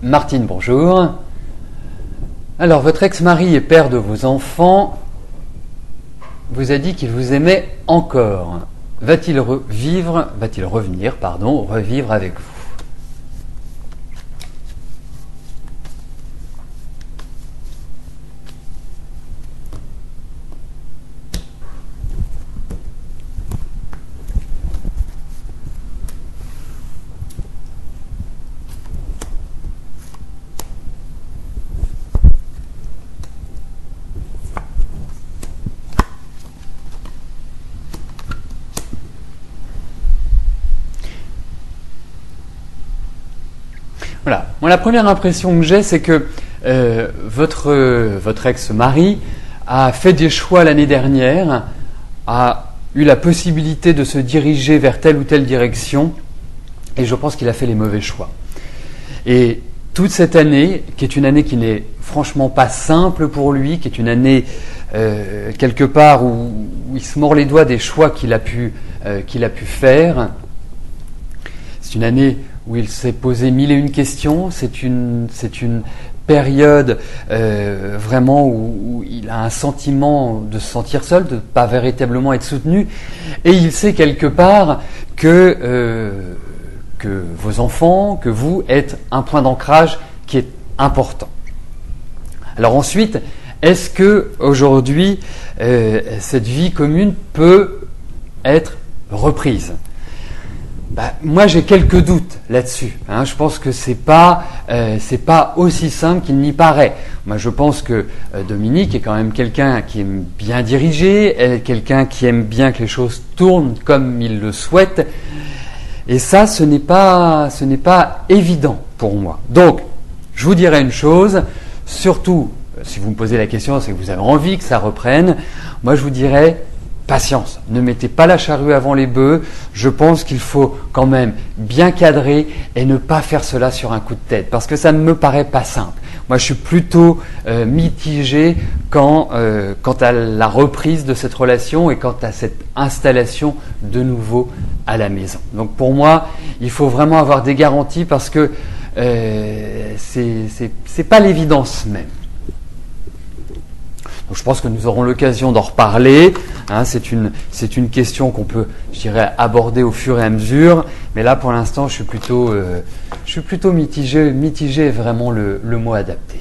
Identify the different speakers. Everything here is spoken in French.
Speaker 1: Martine, bonjour. Alors, votre ex-mari et père de vos enfants vous a dit qu'il vous aimait encore. Va-t-il revivre avec vous? Voilà. Moi, la première impression que j'ai, c'est que votre ex-mari a fait des choix l'année dernière, a eu la possibilité de se diriger vers telle ou telle direction, et je pense qu'il a fait les mauvais choix. Et toute cette année, qui est une année qui n'est franchement pas simple pour lui, qui est une année quelque part où il se mord les doigts des choix qu'il a pu faire, c'est une année où il s'est posé mille et une questions, c'est une période vraiment où il a un sentiment de se sentir seul, de ne pas véritablement être soutenu, et il sait quelque part que vos enfants, que vous êtes un point d'ancrage qui est important. Alors ensuite, est-ce que aujourd'hui cette vie commune peut être reprise ? Moi, j'ai quelques doutes là-dessus. Je pense que c'est pas aussi simple qu'il n'y paraît. Moi, je pense que Dominique est quand même quelqu'un qui aime bien diriger, quelqu'un qui aime bien que les choses tournent comme il le souhaite. Et ça, ce n'est pas évident pour moi. Donc, je vous dirais une chose, surtout si vous me posez la question, c'est que vous avez envie que ça reprenne. Moi, je vous dirais patience, ne mettez pas la charrue avant les bœufs. Je pense qu'il faut quand même bien cadrer et ne pas faire cela sur un coup de tête, parce que ça ne me paraît pas simple. Moi, je suis plutôt mitigé quant à la reprise de cette relation et quant à cette installation de nouveau à la maison. Donc pour moi, il faut vraiment avoir des garanties, parce que c'est pas l'évidence même. Donc je pense que nous aurons l'occasion d'en reparler. C'est une question qu'on peut, je dirais, aborder au fur et à mesure. Mais là, pour l'instant, je suis plutôt mitigé est vraiment le mot adapté.